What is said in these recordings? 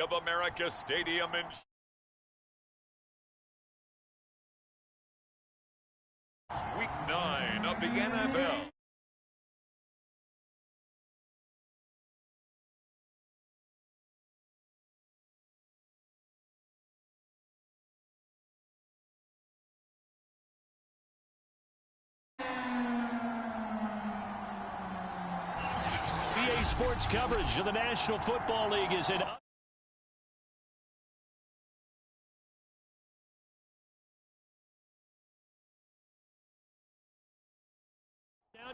of America Stadium in Week 9 of the NFL. EA Sports coverage of the National Football League is in.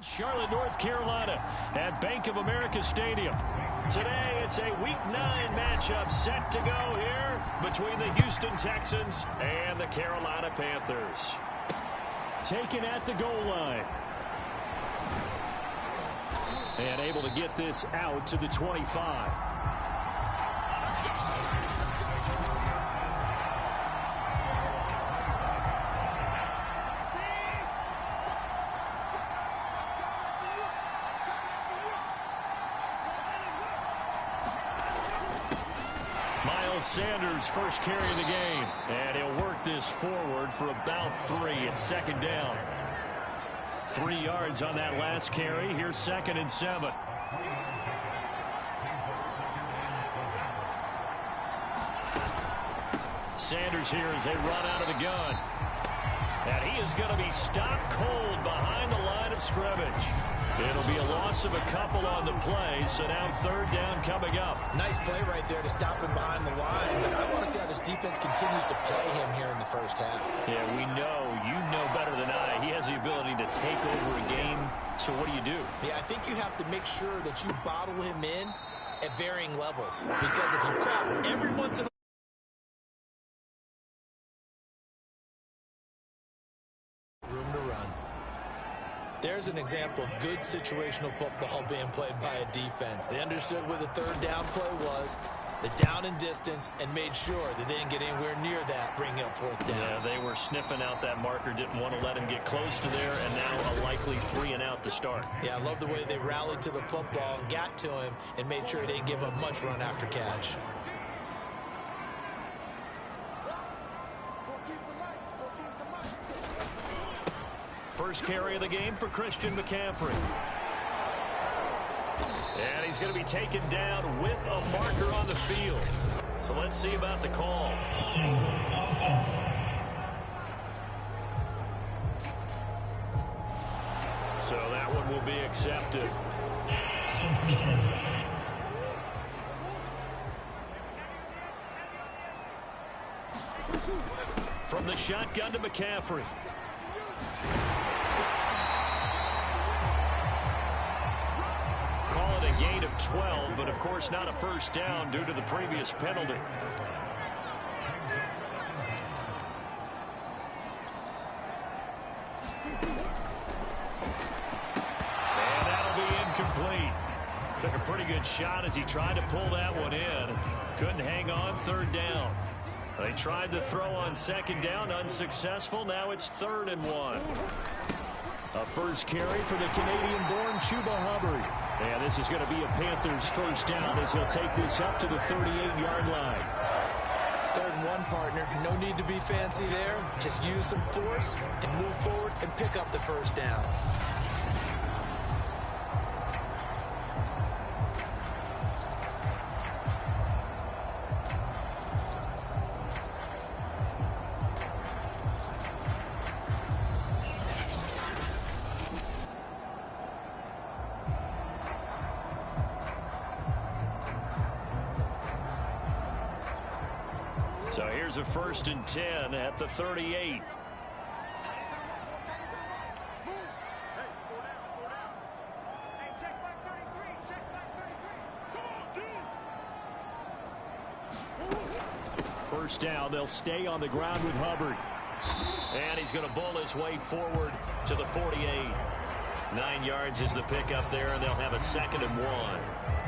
Charlotte, North Carolina at Bank of America Stadium. Today, it's a Week 9 matchup set to go here between the Houston Texans and the Carolina Panthers. Taken at the goal line. And able to get this out to the 25. Sanders first carry of the game, and he'll work this forward for about 3 at second down. 3 yards on that last carry. Here's 2nd and 7. Sanders here as they run out of the gun. And he is going to be stopped cold behind the line of scrimmage. It'll be a loss of a couple on the play, so now 3rd down coming up. Nice play right there to stop him behind the line, but I want to see how this defense continues to play him here in the first half. Yeah, we know, you know better than I, he has the ability to take over a game, so what do? Yeah, I think you have to make sure that you bottle him in at varying levels, because if you crowd everyone to the room to run. There's an example of good situational football being played by a defense. They understood where the 3rd down play was, the down and distance, and made sure that they didn't get anywhere near that, bringing up 4th down. Yeah, they were sniffing out that marker, didn't want to let him get close to there, and now a likely 3 and out to start. Yeah, I love the way they rallied to the football and got to him and made sure he didn't give up much run after catch. First carry of the game for Christian McCaffrey. And he's going to be taken down with a marker on the field. So let's see about the call. So that one will be accepted. From the shotgun to McCaffrey. Call it a gain of 12, but of course not a first down due to the previous penalty. And that'll be incomplete. Took a pretty good shot as he tried to pull that one in. Couldn't hang on, 3rd down. They tried to throw on 2nd down, unsuccessful. Now it's 3rd and 1. A first carry for the Canadian-born Chuba Hubbard. And this is going to be a Panthers first down as he'll take this up to the 38-yard line. 3rd and 1, partner. No need to be fancy there. Just use some force and move forward and pick up the first down. So here's a 1st and 10 at the 38. First down, they'll stay on the ground with Hubbard. And he's going to bull his way forward to the 48. 9 yards is the pickup there, and they'll have a 2nd and 1.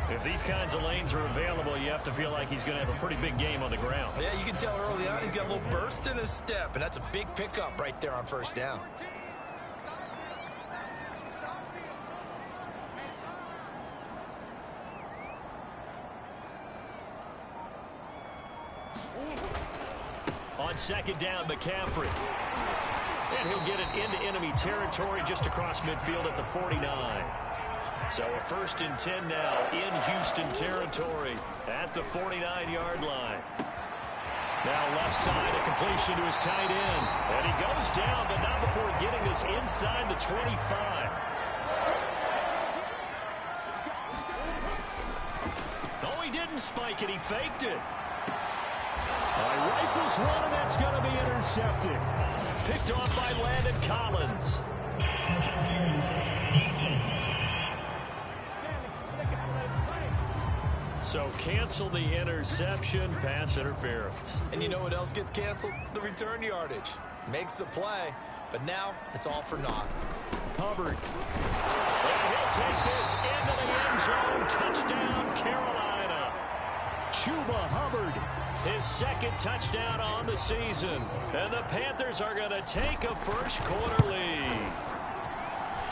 If these kinds of lanes are available, you have to feel like he's going to have a pretty big game on the ground. Yeah, you can tell early on he's got a little burst in his step, and that's a big pickup right there on first down. On second down, McCaffrey. And he'll get it into enemy territory just across midfield at the 49. So a 1st and 10 now in Houston territory at the 49-yard line. Now left side, a completion to his tight end. And he goes down, but not before getting this inside the 25. Oh, he didn't spike it. He faked it. Rifles one, and that's going to be intercepted. Picked off by Landon Collins. So cancel the interception, pass interference. And you know what else gets canceled? The return yardage. Makes the play, but now it's all for naught. Hubbard. And he'll take this into the end zone. Touchdown, Carolina. Chuba Hubbard. His 2nd touchdown on the season. And the Panthers are going to take a first-quarter lead.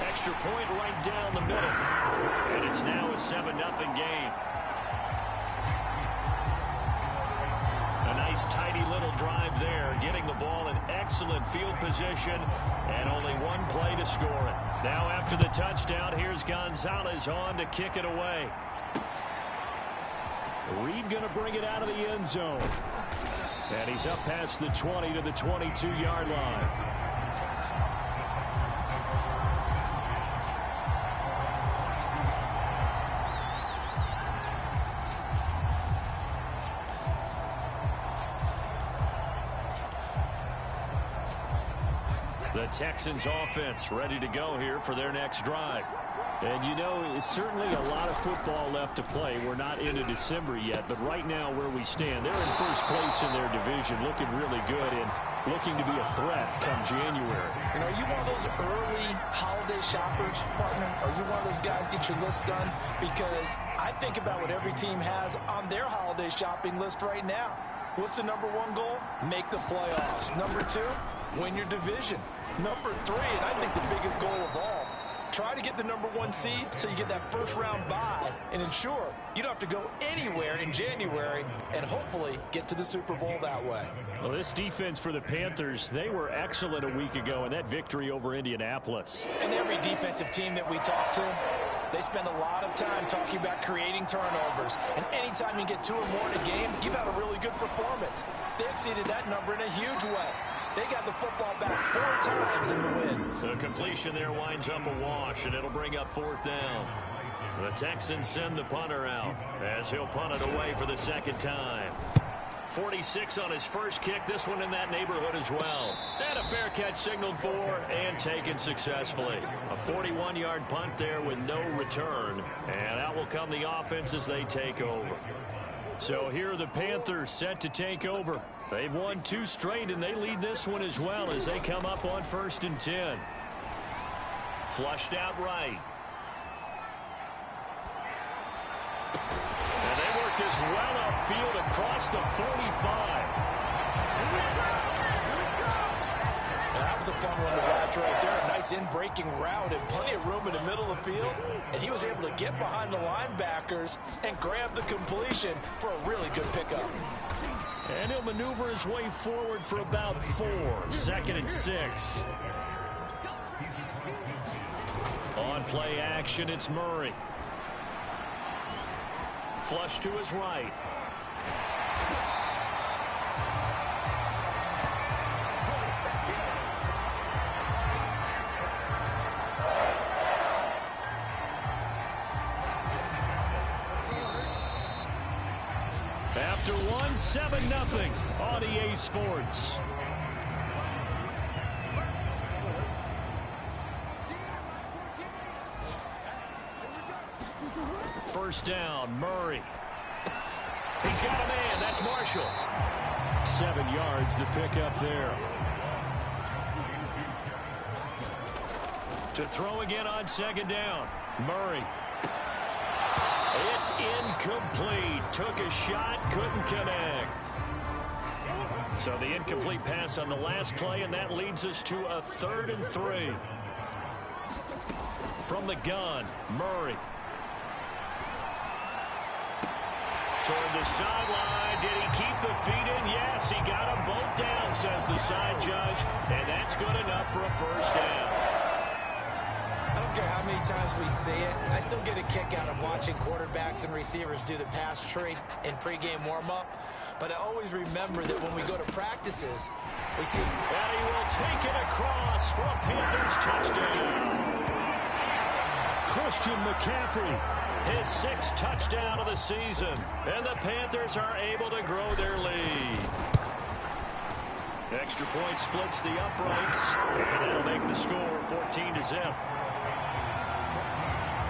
Extra point right down the middle. And it's now a 7-0 game. A nice, tidy little drive there, getting the ball in excellent field position, and only one play to score it. Now after the touchdown, here's Gonzalez on to kick it away. Reed going to bring it out of the end zone. And he's up past the 20 to the 22-yard line. The Texans offense ready to go here for their next drive. And you know, it's certainly a lot of football left to play. We're not into December yet, but right now where we stand, they're in first place in their division, looking really good and looking to be a threat come January. And are you one of those early holiday shoppers, partner? Are you one of those guys get your list done? Because I think about what every team has on their holiday shopping list right now. What's the number 1 goal? Make the playoffs. Number 2, win your division. Number 3, and I think the biggest goal of all, try to get the number 1 seed so you get that first-round bye and ensure you don't have to go anywhere in January and hopefully get to the Super Bowl that way. Well, this defense for the Panthers, they were excellent a week ago in that victory over Indianapolis. And every defensive team that we talk to, they spend a lot of time talking about creating turnovers. And anytime you get 2 or more in a game, you've had a really good performance. They exceeded that number in a huge way. They got the football back 4 times in the win. The completion there winds up a wash, and it'll bring up 4th down. The Texans send the punter out as he'll punt it away for the 2nd time. 46 on his first kick, this one in that neighborhood as well. And a fair catch signaled for and taken successfully. A 41-yard punt there with no return. And out will come the offense as they take over. So here are the Panthers set to take over. They've won 2 straight, and they lead this one as well as they come up on 1st and 10. Flushed out right. And they work this well upfield across the 45. That was a fun one to watch right there. A nice in-breaking route and plenty of room in the middle of the field. And he was able to get behind the linebackers and grab the completion for a really good pickup. And he'll maneuver his way forward for about 4. 2nd and 6. On play action, it's Murray. Flush to his right. After 7-0 on EA Sports. First down, Murray. He's got a man. That's Marshall. 7 yards to pick up there. To throw again on 2nd down, Murray. It's incomplete. Took a shot, couldn't connect. So the incomplete pass on the last play, and that leads us to a 3rd and 3. From the gun, Murray. Toward the sideline. Did he keep the feet in? Yes, he got them both down, says the side judge. And that's good enough for a first down. I don't care how many times we see it. I still get a kick out of watching quarterbacks and receivers do the pass tree in pregame warm-up. But I always remember that when we go to practices, we see... And he will take it across for a Panthers touchdown. Christian McCaffrey. His 6th touchdown of the season. And the Panthers are able to grow their lead. Extra point splits the uprights. And that'll make the score 14-0.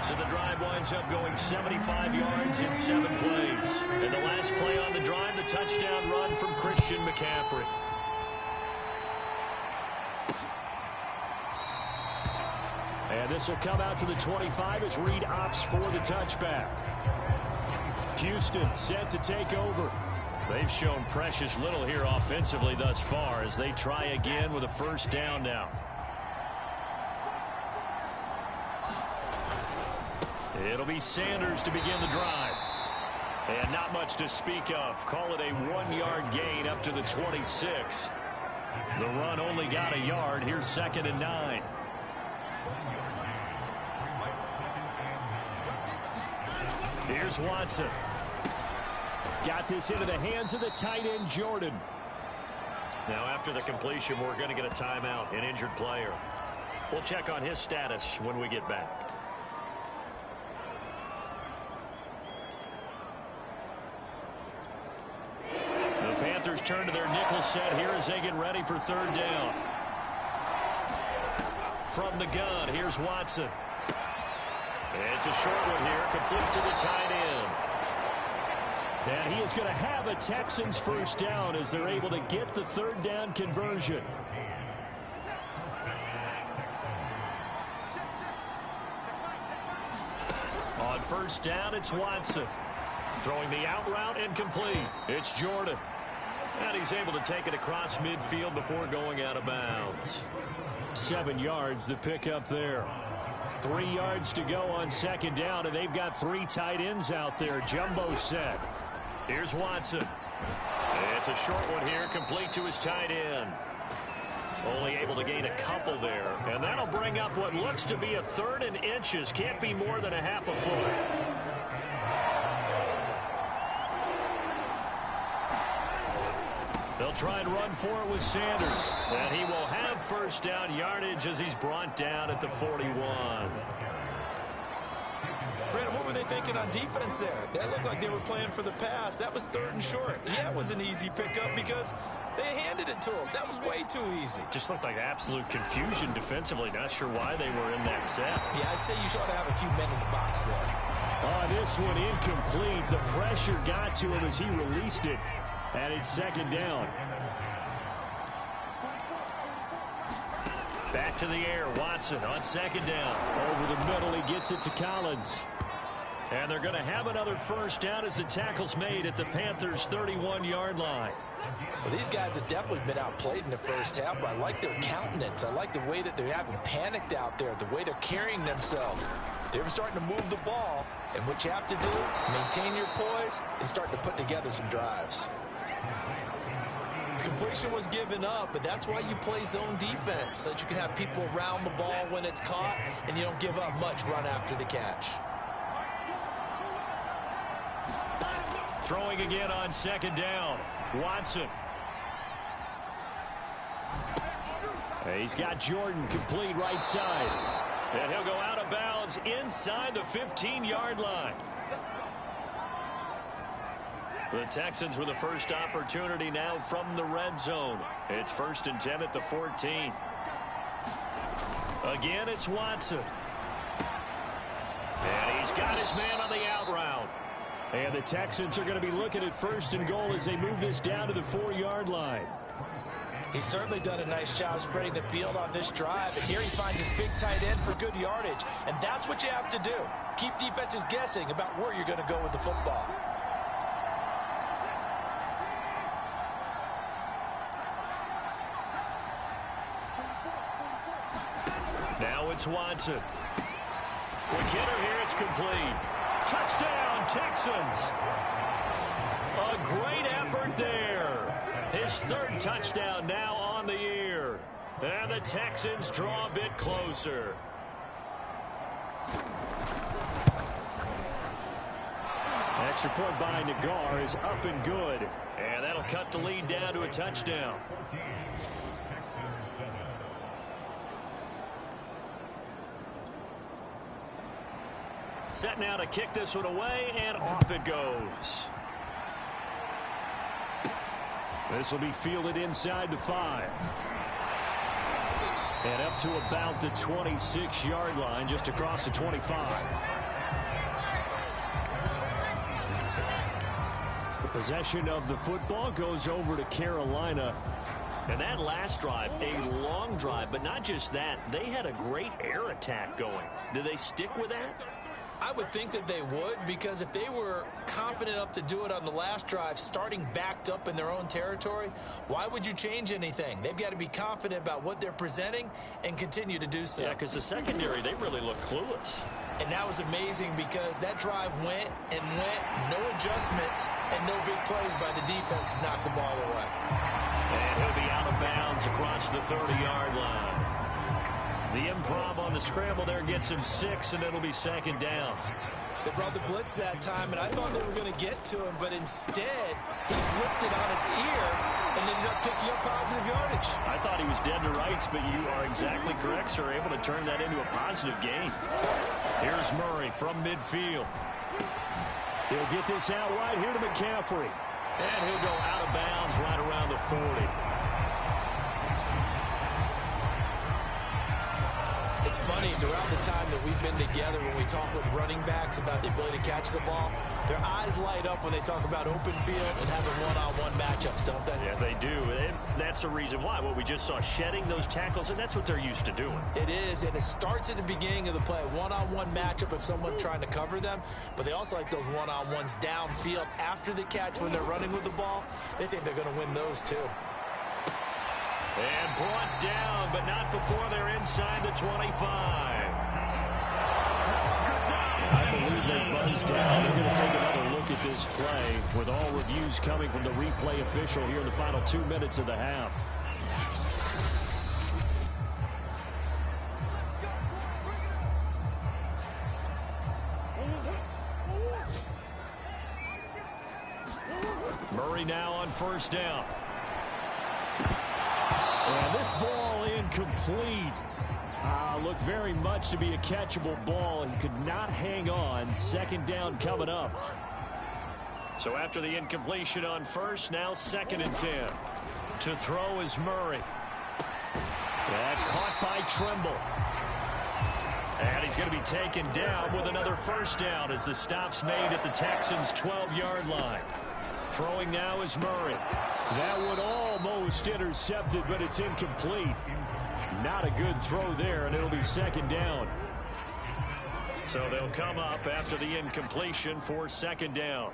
So the drive winds up going 75 yards in 7 plays. And the last play on the drive, the touchdown run from Christian McCaffrey. And this will come out to the 25 as Reed opts for the touchback. Houston set to take over. They've shown precious little here offensively thus far as they try again with a first down now. It'll be Sanders to begin the drive. And not much to speak of. Call it a 1-yard gain up to the 26. The run only got a yard. Here's 2nd and 9. Here's Watson. Got this into the hands of the tight end, Jordan. Now, after the completion, we're going to get a timeout, an injured player. We'll check on his status when we get back. The Panthers turn to their nickel set here as they get ready for 3rd down. From the gun, here's Watson. It's a short one here, complete to the tight end. And he is going to have a Texans first down as they're able to get the 3rd down conversion. On first down, it's Watson. Throwing the out route incomplete. It's Jordan. And he's able to take it across midfield before going out of bounds. 7 yards, the pickup there. 3 yards to go on 2nd down, and they've got 3 tight ends out there. Jumbo set. Here's Watson. It's a short one here, complete to his tight end. Only able to gain a couple there. And that'll bring up what looks to be a 3rd and inches. Can't be more than a half a foot. They'll try and run for it with Sanders. And he will have first down yardage as he's brought down at the 41. Brandon, what were they thinking on defense there? That looked like they were playing for the pass. That was 3rd and short. Yeah, it was an easy pickup because they handed it to him. That was way too easy. Just looked like absolute confusion defensively. Not sure why they were in that set. Yeah, I'd say you ought to have a few men in the box there. This one incomplete. The pressure got to him as he released it. And it's 2nd down. Back to the air. Watson on 2nd down. Over the middle, he gets it to Collins. And they're going to have another first down as the tackle's made at the Panthers' 31-yard line. Well, these guys have definitely been outplayed in the first half, but I like their countenance. I like the way that they haven't panicked out there, the way they're carrying themselves. They're starting to move the ball, and what you have to do, maintain your poise and start to put together some drives. Completion was given up, but that's why you play zone defense, so that you can have people around the ball when it's caught, and you don't give up much run after the catch. Throwing again on 2nd down. Watson. He's got Jordan complete right side. And he'll go out of bounds inside the 15-yard line. The Texans with the first opportunity now from the red zone. It's 1st and 10 at the 14. Again, it's Watson. And he's got his man on the out route. And the Texans are going to be looking at 1st and goal as they move this down to the 4-yard line. He's certainly done a nice job spreading the field on this drive. And here he finds his big tight end for good yardage. And that's what you have to do. Keep defenses guessing about where you're going to go with the football. Now it's Watson. With Kidder here, it's complete. Touchdown, Texans. A great effort there. His third touchdown now on the year. And the Texans draw a bit closer. Extra point by Nagar is up and good. And that'll cut the lead down to a touchdown. Set now to kick this one away, and off it goes. This will be fielded inside the 5. And up to about the 26-yard line, just across the 25. The possession of the football goes over to Carolina. And that last drive, a long drive, but not just that. They had a great air attack going. Do they stick with that? I would think that they would, because if they were confident enough to do it on the last drive, starting backed up in their own territory, why would you change anything? They've got to be confident about what they're presenting and continue to do so. Yeah, because the secondary, they really look clueless. And that was amazing because that drive went and went, no adjustments, and no big plays by the defense to knock the ball away. And he'll be out of bounds across the 30-yard line. The improv on the scramble there gets him 6, and it'll be second down. They brought the blitz that time, and I thought they were going to get to him, but instead, he flipped it on its ear and ended up picking up positive yardage. I thought he was dead to rights, but you are exactly correct, sir. Able to turn that into a positive gain. Here's Murray from midfield. He'll get this out wide here to McCaffrey. And he'll go out of bounds right around the 40. It's funny, throughout the time that we've been together, when we talk with running backs about the ability to catch the ball, their eyes light up when they talk about open field and having one-on-one matchups, don't they? Yeah, they do. And that's the reason why. What we just saw, shedding those tackles, and that's what they're used to doing. It is, and it starts at the beginning of the play. One-on-one matchup if someone's trying to cover them, but they also like those one-on-ones downfield after the catch when they're running with the ball. They think they're going to win those, too. And brought down, but not before they're inside the 25. I believe they buzzed down. They're going to take another look at this play with all reviews coming from the replay official here in the final 2 minutes of the half. Murray now on first down. And this ball incomplete. Looked very much to be a catchable ball. He could not hang on. Second down coming up. So after the incompletion on first, now 2nd and 10. To throw is Murray. And caught by Tremble. And he's going to be taken down with another first down as the stop's made at the Texans' 12-yard line. Throwing now is Murray. That one almost intercepted, but it's incomplete. Not a good throw there, and it'll be second down. So they'll come up after the incompletion for second down.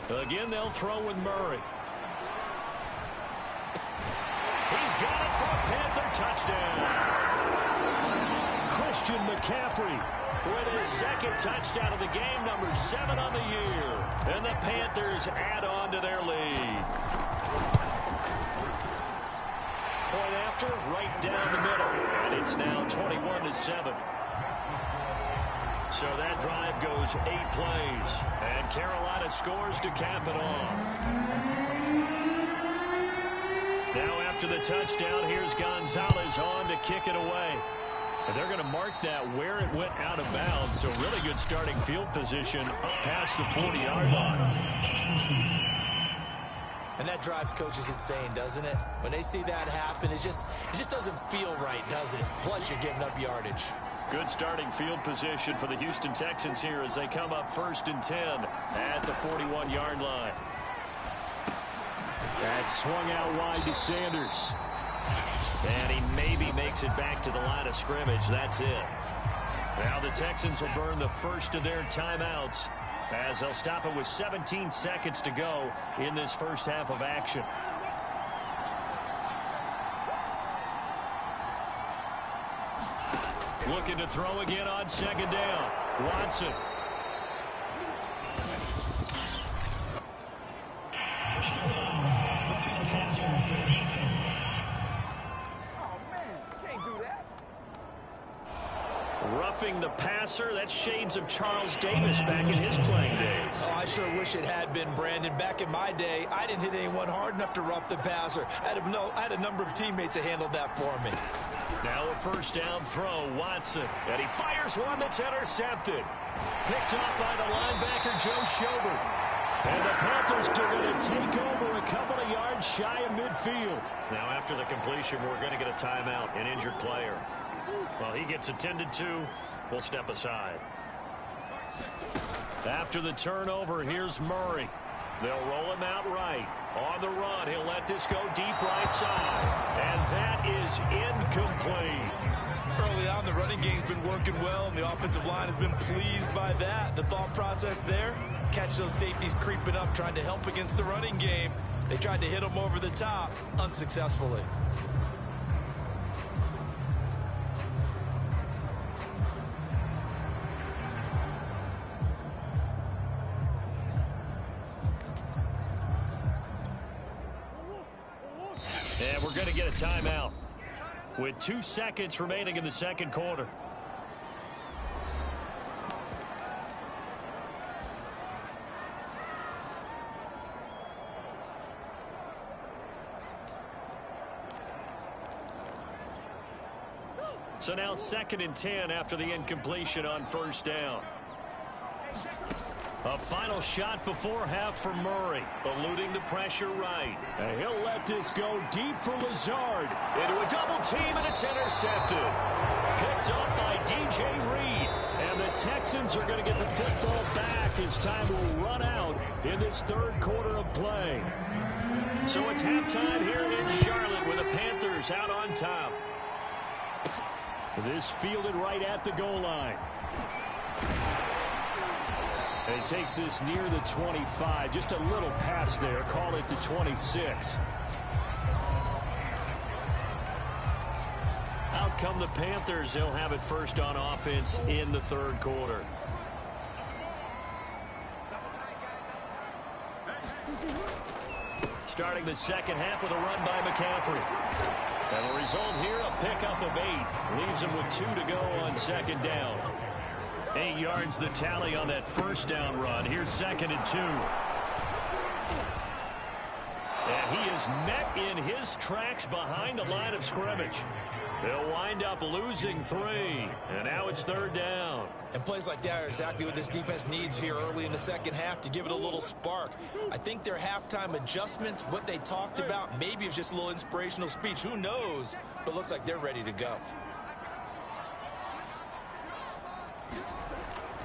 Again, they'll throw with Murray. He's got it for a Panther touchdown. Christian McCaffrey with his second touchdown of the game, number 7 on the year. And the Panthers add on to their lead. Point after, right down the middle. And it's now 21-7. So that drive goes 8 plays. And Carolina scores to cap it off. Now after the touchdown, here's Gonzalez on to kick it away. And they're going to mark that where it went out of bounds. So really good starting field position up past the 40-yard line. And that drives coaches insane, doesn't it? When they see that happen, it just doesn't feel right, does it? Plus, you're giving up yardage. Good starting field position for the Houston Texans here as they come up 1st and 10 at the 41-yard line. That swung out wide to Sanders. And he maybe makes it back to the line of scrimmage. That's it. Now the Texans will burn the first of their timeouts as they'll stop it with 17 seconds to go in this first half of action. Looking to throw again on second down. Watson. Roughing the passer, that's shades of Charles Davis back in his playing days. Oh, I sure wish it had been, Brandon. Back in my day, I didn't hit anyone hard enough to rough the passer. I had a number of teammates that handled that for me. Now a first down throw, Watson. And he fires one that's intercepted. Picked off by the linebacker, Joe Schobert. And the Panthers are going to take over a couple of yards shy of midfield. Now after the completion, we're going to get a timeout, an injured player. Well, he gets attended to. We'll step aside. After the turnover, here's Murray. They'll roll him out right. On the run, he'll let this go deep right side. And that is incomplete. Early on, the running game's been working well, and the offensive line has been pleased by that. The thought process there, catch those safeties creeping up, trying to help against the running game. They tried to hit them over the top, unsuccessfully. And we're going to get a timeout with 2 seconds remaining in the second quarter. So now 2nd and 10 after the incompletion on first down. A final shot before half for Murray, eluding the pressure right. And he'll let this go deep for Lazard. Into a double team, and it's intercepted. Picked up by DJ Reed. And the Texans are going to get the football back as time will run out in this third quarter of play. So it's halftime here in Charlotte with the Panthers out on top. This fielded right at the goal line. And he takes this near the 25. Just a little pass there. Call it the 26. Out come the Panthers. They'll have it first on offense in the third quarter. Starting the second half with a run by McCaffrey. And the result here, a pickup of 8. Leaves him with 2 to go on second down. 8 yards the tally on that first down run. Here's 2nd and 2. And he is met in his tracks behind the line of scrimmage. They'll wind up losing 3. And now it's 3rd down. And plays like that are exactly what this defense needs here early in the second half to give it a little spark. I think their halftime adjustments, what they talked about, maybe it's just a little inspirational speech. Who knows? But looks like they're ready to go.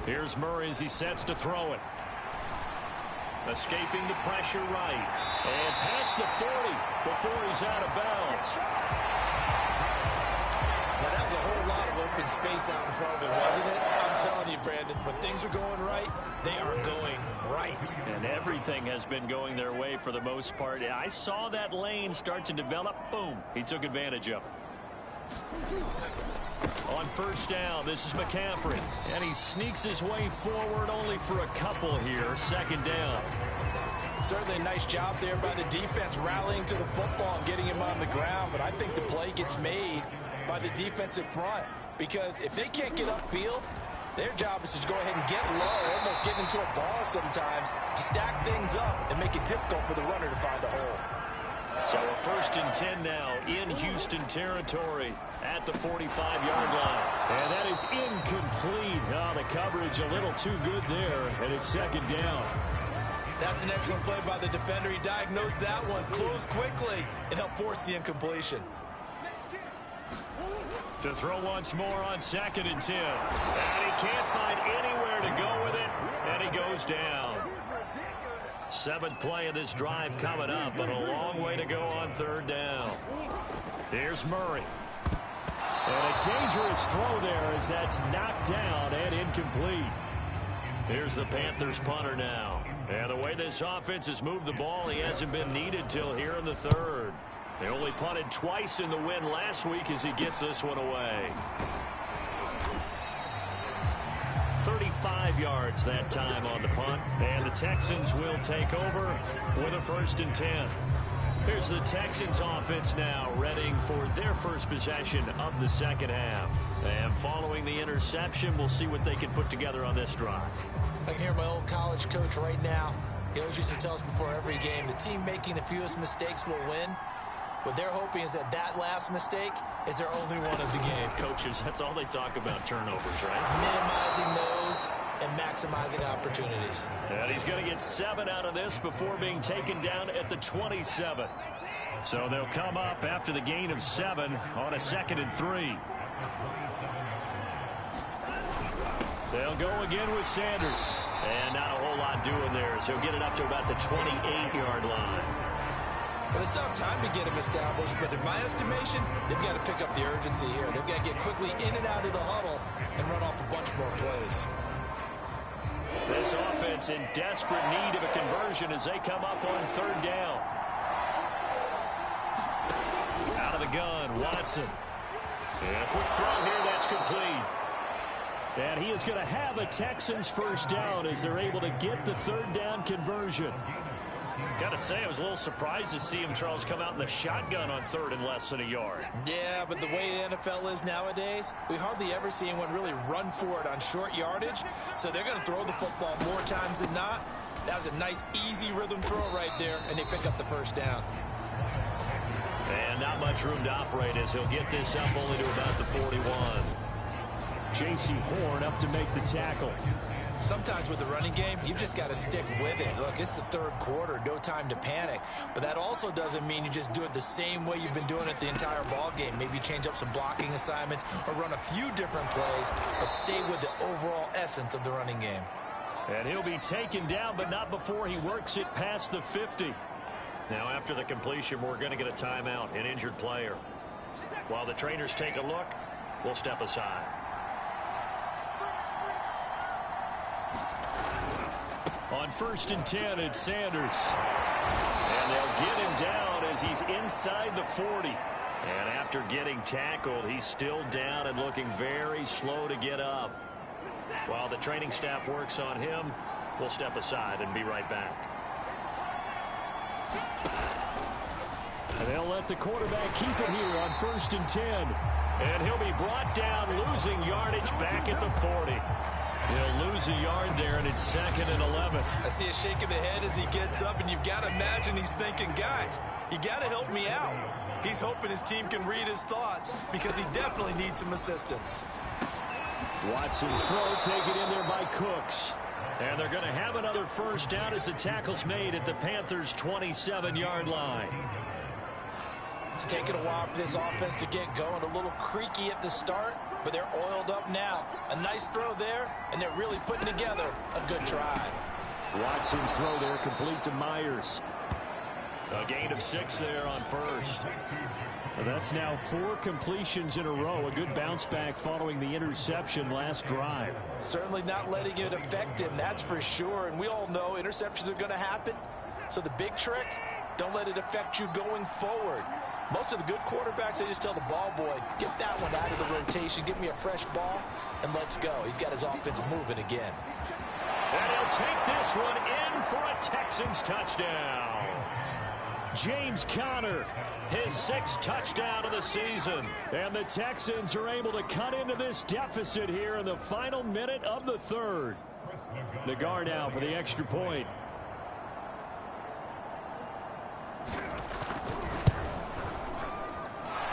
Here's Murray as he sets to throw it. Escaping the pressure right. And past the 40 before he's out of bounds. Now, that was a whole lot of open space out in front of him, wasn't it? I'm telling you, Brandon, when things are going right, they are going right. And everything has been going their way for the most part. I saw that lane start to develop. Boom. He took advantage of it. On first down, this is McCaffrey. And he sneaks his way forward only for a couple here. 2nd down. Certainly a nice job there by the defense rallying to the football and getting him on the ground. But I think the play gets made by the defensive front. Because if they can't get upfield, their job is to go ahead and get low, almost get into a ball sometimes, stack things up, and make it difficult for the runner to find a hole. So a 1st and 10 now in Houston territory at the 45-yard line. And that is incomplete. Oh, the coverage a little too good there, and it's 2nd down. That's an excellent play by the defender. He diagnosed that one, closed quickly, and helped force the incompletion. To throw once more on 2nd and 10. And he can't find anywhere to go with it, and he goes down. 7th play of this drive coming up, but a long way to go on 3rd down. Here's Murray. And a dangerous throw there as that's knocked down and incomplete. Here's the Panthers punter now. And the way this offense has moved the ball, he hasn't been needed till here in the 3rd. They only punted twice in the win last week as he gets this one away. 35 5 yards that time on the punt. And the Texans will take over with a 1st and 10. Here's the Texans offense now, readying for their first possession of the second half. And following the interception, we'll see what they can put together on this drive. I can hear my old college coach right now. He always used to tell us before every game, the team making the fewest mistakes will win. What they're hoping is that that last mistake is their only one of the game. Coaches, that's all they talk about, turnovers, right? Minimizing those and maximizing opportunities. And he's going to get 7 out of this before being taken down at the 27. So they'll come up after the gain of 7 on a 2nd and 3. They'll go again with Sanders. And not a whole lot doing there, so he'll get it up to about the 28-yard line. Well, they still have time to get him established, but in my estimation, they've got to pick up the urgency here. They've got to get quickly in and out of the huddle and run off a bunch more plays. This offense in desperate need of a conversion as they come up on 3rd down. Out of the gun, Watson. And a quick throw here, that's complete. And he is going to have a Texans 1st down as they're able to get the 3rd down conversion. Got to say, I was a little surprised to see him, Charles, come out in the shotgun on 3rd and less than a yard. Yeah, but the way the NFL is nowadays, we hardly ever see anyone really run for it on short yardage. So they're going to throw the football more times than not. That was a nice, easy rhythm throw right there, and they pick up the 1st down. And not much room to operate as he'll get this up only to about the 41. J.C. Horn up to make the tackle. Sometimes with the running game, you've just got to stick with it. Look, it's the 3rd quarter, no time to panic. But that also doesn't mean you just do it the same way you've been doing it the entire ball game. Maybe change up some blocking assignments or run a few different plays, but stay with the overall essence of the running game. And he'll be taken down, but not before he works it past the 50. Now, after the completion, we're going to get a timeout, an injured player. While the trainers take a look, we'll step aside. On 1st and 10, it's Sanders. And they'll get him down as he's inside the 40. And after getting tackled, he's still down and looking very slow to get up. While the training staff works on him, we'll step aside and be right back. And they'll let the quarterback keep it here on 1st and 10. And he'll be brought down, losing yardage back at the 40. He'll lose a yard there, and it's 2nd and 11. I see a shake of the head as he gets up, and you've got to imagine he's thinking, guys, you got to help me out. He's hoping his team can read his thoughts because he definitely needs some assistance. Watson's throw taken in there by Cooks. And they're going to have another 1st down as the tackle's made at the Panthers' 27-yard line. It's taken a while for this offense to get going. A little creaky at the start, but they're oiled up now. A nice throw there, and they're really putting together a good drive. Watson's throw there complete to Myers. A gain of 6 there on 1st. Well, that's now 4 completions in a row. A good bounce back following the interception last drive. Certainly not letting it affect him, that's for sure. And we all know interceptions are going to happen. So the big trick, don't let it affect you going forward. Most of the good quarterbacks, they just tell the ball boy, get that one out of the rotation, give me a fresh ball, and let's go. He's got his offense moving again. And he'll take this one in for a Texans touchdown. James Conner, his 6th touchdown of the season. And the Texans are able to cut into this deficit here in the final minute of the 3rd. The guard now for the extra point.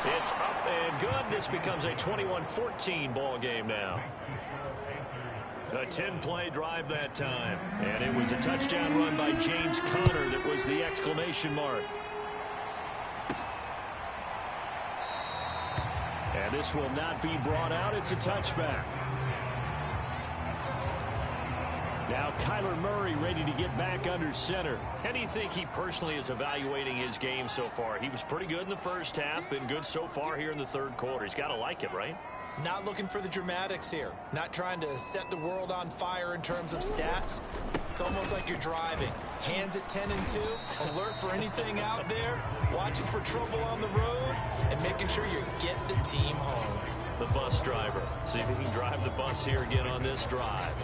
It's up and good. This becomes a 21-14 ball game now. A 10-play drive that time. And it was a touchdown run by James Conner that was the exclamation mark. And this will not be brought out. It's a touchback. Now Kyler Murray ready to get back under center. How do you think he personally is evaluating his game so far? He was pretty good in the 1st half, been good so far here in the 3rd quarter. He's got to like it, right? Not looking for the dramatics here. Not trying to set the world on fire in terms of stats. It's almost like you're driving. Hands at 10 and 2, alert for anything out there, watching for trouble on the road, and making sure you get the team home. the bus driver. See if he can drive the bus here again on this drive.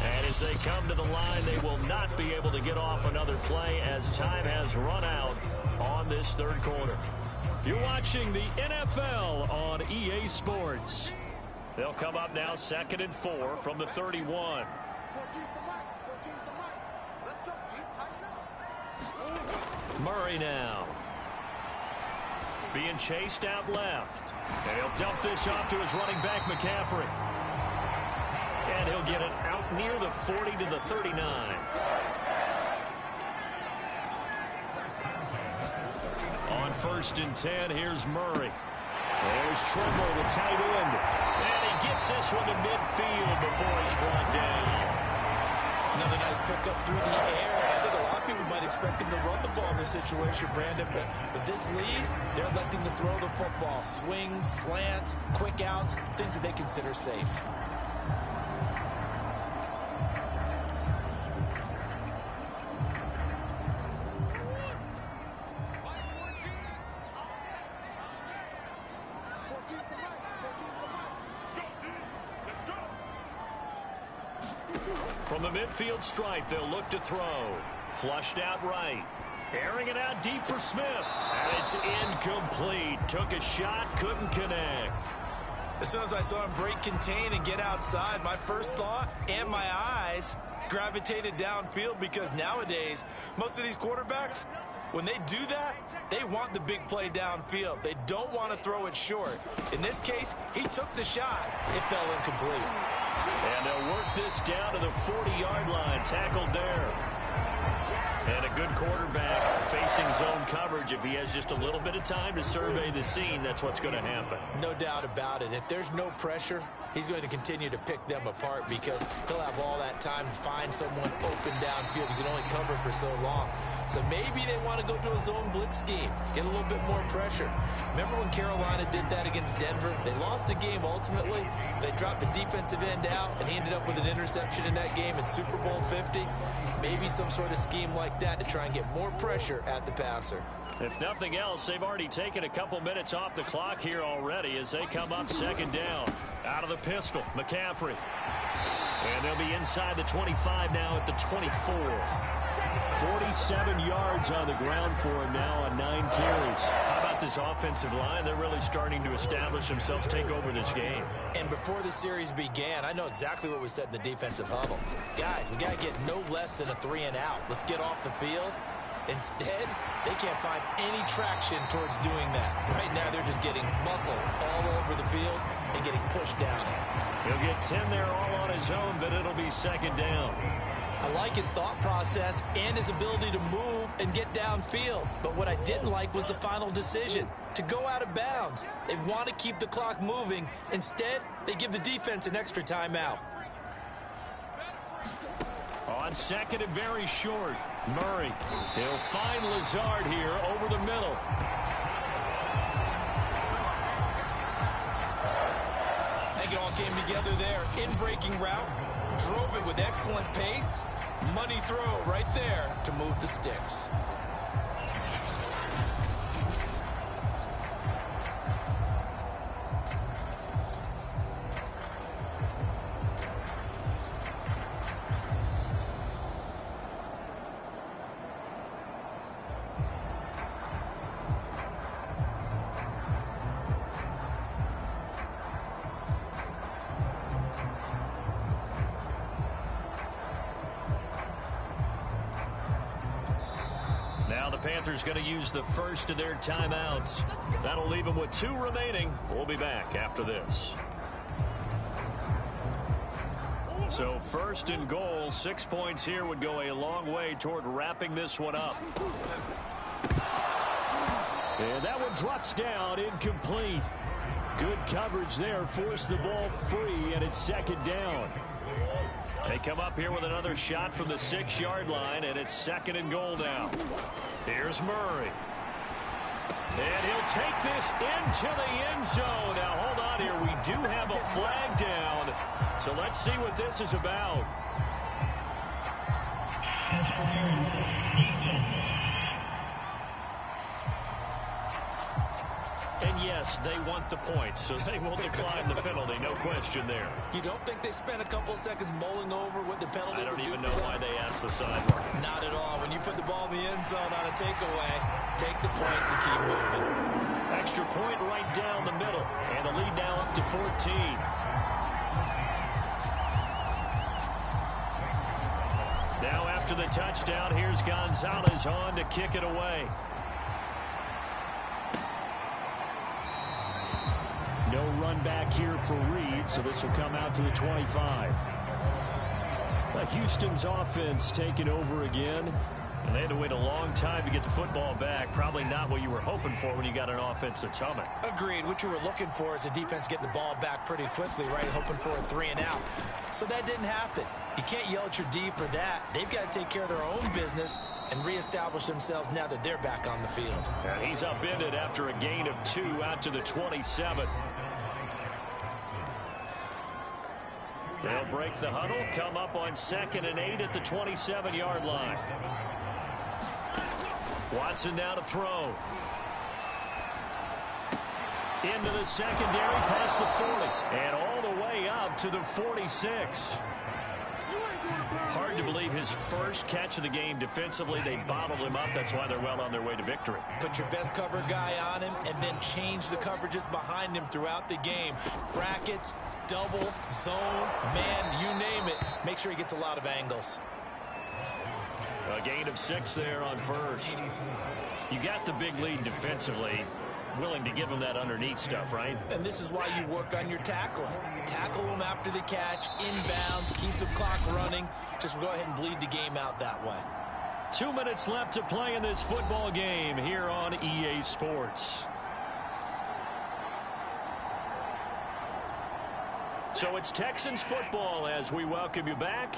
And as they come to the line, they will not be able to get off another play as time has run out on this third quarter. You're watching the NFL on EA Sports. They'll come up now 2nd and 4 from the 31. Murray now. Being chased out left. And he'll dump this off to his running back, McCaffrey. And he'll get it out near the 40 to the 39. On 1st and 10, here's Murray. There's Trimble, the tight end. And he gets this one to midfield before he's brought down. Another nice pickup through the air. I think a lot of people might expect him to run the ball in this situation, Brandon. But with this lead, they're electing to throw the football. Swings, slants, quick outs, things that they consider safe. From the midfield stripe, they'll look to throw. Flushed out right. Airing it out deep for Smith. And it's incomplete. Took a shot, couldn't connect. As soon as I saw him break contain and get outside, my first thought and my eyes gravitated downfield, because nowadays, most of these quarterbacks, when they do that, they want the big play downfield. They don't want to throw it short. In this case, he took the shot. It fell incomplete. And they'll work this down to the 40-yard line. Tackled there. And a good quarterback facing zone coverage. If he has just a little bit of time to survey the scene, that's what's going to happen. No doubt about it. If there's no pressure, he's going to continue to pick them apart, because he'll have all that time to find someone open downfield. You can only cover for so long. So maybe they want to go to a zone blitz scheme, get a little bit more pressure. Remember when Carolina did that against Denver? They lost the game ultimately. They dropped the defensive end out, and he ended up with an interception in that game in Super Bowl 50. Maybe some sort of scheme like that to try and get more pressure at the passer. If nothing else, they've already taken a couple minutes off the clock here already as they come up 2nd down. Out of the pistol, McCaffrey. And they'll be inside the 25 now at the 24. 47 yards on the ground for him now on 9 carries. How about this offensive line? They're really starting to establish themselves, take over this game. And before the series began, I know exactly what was said in the defensive huddle. Guys, we got to get no less than a 3 and out. Let's get off the field. Instead, they can't find any traction towards doing that. Right now, they're just getting muscle all over the field and getting pushed down. He'll get 10 there all on his own, but it'll be 2nd down. I like his thought process and his ability to move and get downfield. But what I didn't like was the final decision, to go out of bounds. They want to keep the clock moving. Instead, they give the defense an extra timeout. On 2nd and very short, Murray. He'll find Lazard here over the middle. I think it all came together there. In-breaking route. Drove it with excellent pace. Money throw right there to move the sticks. Panthers going to use the first of their timeouts. That'll leave them with 2 remaining. We'll be back after this. So 1st and goal, 6 points here would go a long way toward wrapping this one up. And that one drops down, incomplete. Good coverage there, forced the ball free, and it's 2nd down. They come up here with another shot from the 6-yard line, and it's 2nd and goal now. Here's Murray. And he'll take this into the end zone. Now, hold on here. We do have a flag down. So let's see what this is about. And yes, they want the points, so they will decline the penalty. No question there. You don't think they spent a couple of seconds mulling over what the penalty I don't would even do know for why them? they asked the sideline. Not at all. When you put the ball in the end zone on a takeaway, take the points and keep moving. Extra point right down the middle. And the lead now up to 14. Now after the touchdown, here's Gonzalez on to kick it away. No run back here for Reed, so this will come out to the 25. Houston's offense taking over again. And they had to wait a long time to get the football back. Probably not what you were hoping for when you got an offense that's humming. Agreed. What you were looking for is the defense getting the ball back pretty quickly, right? Hoping for a 3 and out. So that didn't happen. You can't yell at your D for that. They've got to take care of their own business and reestablish themselves now that they're back on the field. And he's upended after a gain of 2 out to the 27. They'll break the huddle, come up on 2nd and 8 at the 27-yard line. Watson now to throw. Into the secondary, past the 40, and all the way up to the 46. Hard to believe his first catch of the game defensively. They bottled him up. That's why they're well on their way to victory. Put your best cover guy on him and then change the coverages behind him throughout the game. Brackets, double, zone, man, you name it. Make sure he gets a lot of angles. A gain of 6 there on first. You got the big lead defensively. Willing to give him that underneath stuff, right? And this is why you work on your tackling. Tackle him after the catch, inbounds, keep the clock running. Just go ahead and bleed the game out that way. 2 minutes left to play in this football game here on EA Sports. So it's Texans football as we welcome you back.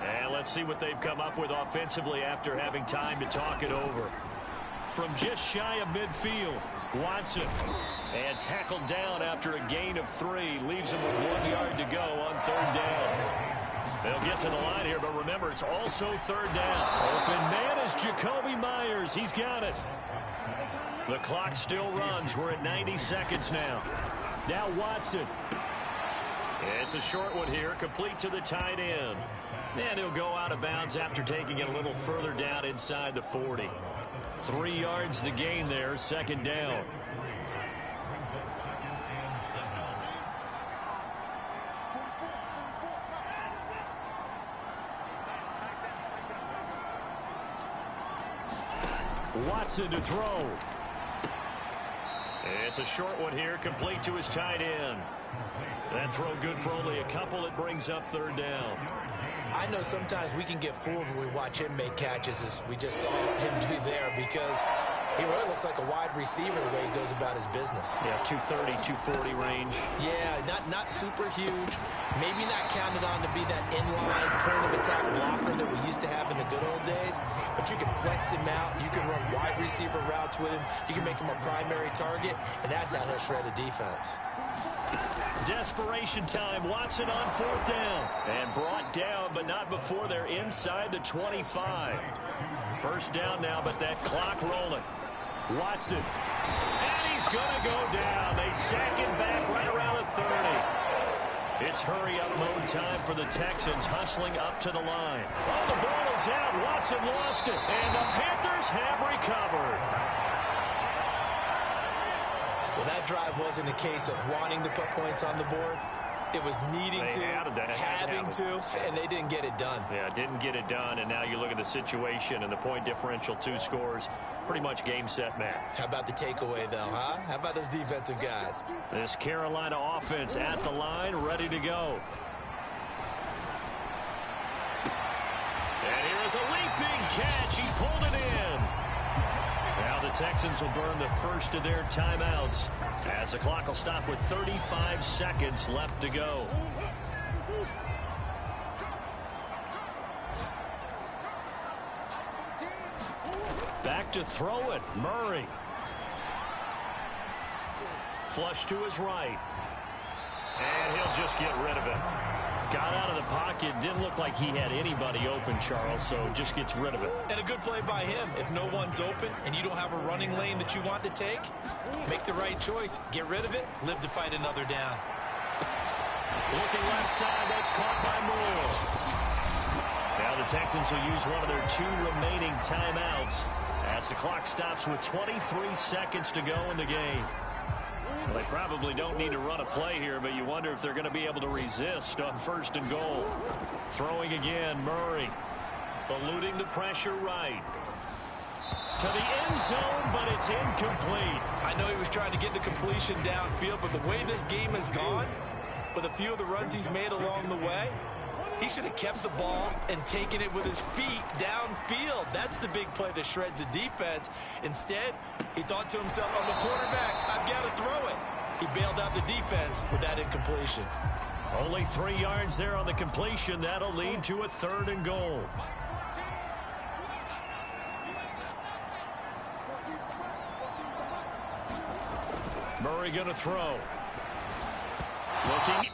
And let's see what they've come up with offensively after having time to talk it over. From just shy of midfield, Watson. And tackled down after a gain of 3. Leaves him with 1 yard to go on 3rd down. They'll get to the line here, but remember, it's also 3rd down. Open man is Jacoby Myers. He's got it. The clock still runs. We're at 90 seconds now. Now Watson. It's a short one here, complete to the tight end. And he'll go out of bounds after taking it a little further down inside the 40. 3 yards the gain there, 2nd down. Watson to throw. It's a short one here, complete to his tight end. That throw good for only a couple. It brings up 3rd down. I know sometimes we can get fooled when we watch him make catches, as we just saw him do there, because he really looks like a wide receiver the way he goes about his business. Yeah, 230, 240 range. Yeah, not super huge. Maybe not counted on to be that inline point-of-attack blocker that we used to have in the good old days, but you can flex him out. You can run wide receiver routes with him. You can make him a primary target, and that's how he'll shred a defense. Desperation time. Watson on 4th down. And brought down, but not before they're inside the 25. 1st down now, but that clock rolling. Watson. And he's going to go down. They sack him back right around the 30. It's hurry-up mode time for the Texans, hustling up to the line. Oh, the ball is out. Watson lost it. And the Panthers have recovered. Well, that drive wasn't a case of wanting to put points on the board. It was needing to, having to, and they didn't get it done. Yeah, didn't get it done, and now you look at the situation and the point differential, 2 scores, pretty much game, set, match. How about the takeaway, though, huh? How about those defensive guys? This Carolina offense at the line, ready to go. And here is a leaping catch. He pulled it in. Now the Texans will burn the first of their timeouts as the clock will stop with 35 seconds left to go. Back to throw it. Murray. Flush to his right. And he'll just get rid of it. Got out of the pocket. Didn't look like he had anybody open, Charles, so just gets rid of it. And a good play by him. If no one's open and you don't have a running lane that you want to take, make the right choice. Get rid of it. Live to fight another down. Looking left side. That's caught by Moore. Now the Texans will use one of their 2 remaining timeouts as the clock stops with 23 seconds to go in the game. Well, they probably don't need to run a play here, but you wonder if they're going to be able to resist on 1st and goal. Throwing again, Murray. Eluding the pressure right. To the end zone, but it's incomplete. I know he was trying to get the completion downfield, but the way this game has gone, with a few of the runs he's made along the way, he should have kept the ball and taken it with his feet downfield. That's the big play that shreds the defense. Instead, he thought to himself, I'm the quarterback, I've got to throw it. He bailed out the defense with that incompletion. Only 3 yards there on the completion. That'll lead to a 3rd and goal. Murray going to throw. Looking.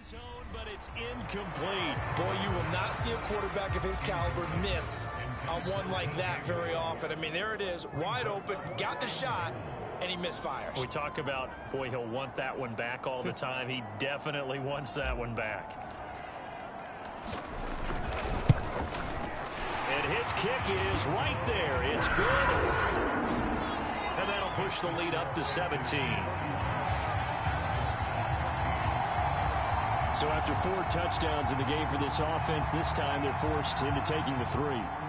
Zone, but it's incomplete. Boy, you will not see a quarterback of his caliber miss on one like that very often. I mean, there it is, wide open, got the shot, and he misfires. We talk about, boy, he'll want that one back all the time. He definitely wants that one back. And his kick is right there. It's good. And that'll push the lead up to 17. So after 4 touchdowns in the game for this offense, this time they're forced into taking the 3.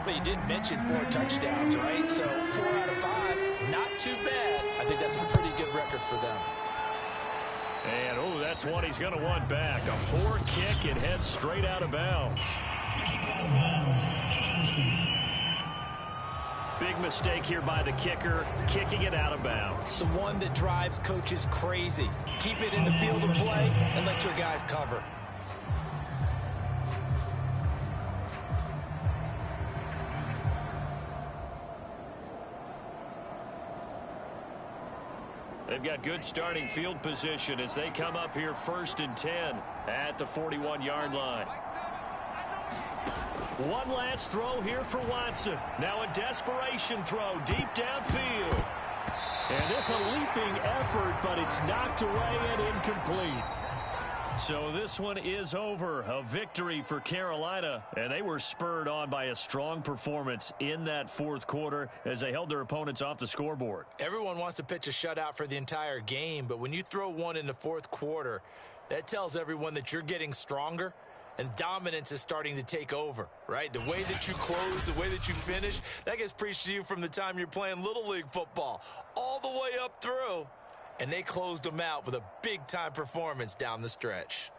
But you did mention 4 touchdowns, right? So 4 out of 5, not too bad. I think that's a pretty good record for them. And, oh, that's one he's going to want back. A poor kick and heads straight out of bounds. Big mistake here by the kicker, kicking it out of bounds. The one that drives coaches crazy. Keep it in the field of play and let your guys cover. They've got good starting field position as they come up here 1st and 10 at the 41-yard line. One last throw here for Watson. Now a desperation throw deep downfield. And this a leaping effort, but it's knocked away and incomplete. So this one is over. A victory for Carolina. And they were spurred on by a strong performance in that 4th quarter as they held their opponents off the scoreboard. Everyone wants to pitch a shutout for the entire game, but when you throw one in the 4th quarter, that tells everyone that you're getting stronger. And dominance is starting to take over, right? The way that you close, the way that you finish, that gets preached to you from the time you're playing Little League football all the way up through. And they closed them out with a big-time performance down the stretch.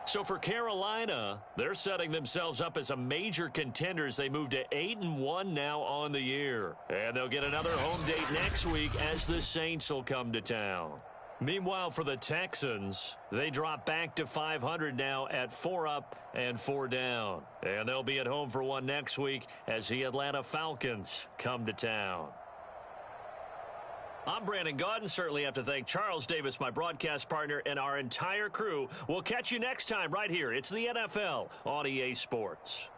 So for Carolina, they're setting themselves up as a major contender as they move to 8-1 now on the year. And they'll get another home date next week as the Saints will come to town. Meanwhile, for the Texans, they drop back to 500 now at 4 up and 4 down. And they'll be at home for one next week as the Atlanta Falcons come to town. I'm Brandon Gaudin. Certainly have to thank Charles Davis, my broadcast partner, and our entire crew. We'll catch you next time right here. It's the NFL on EA Sports.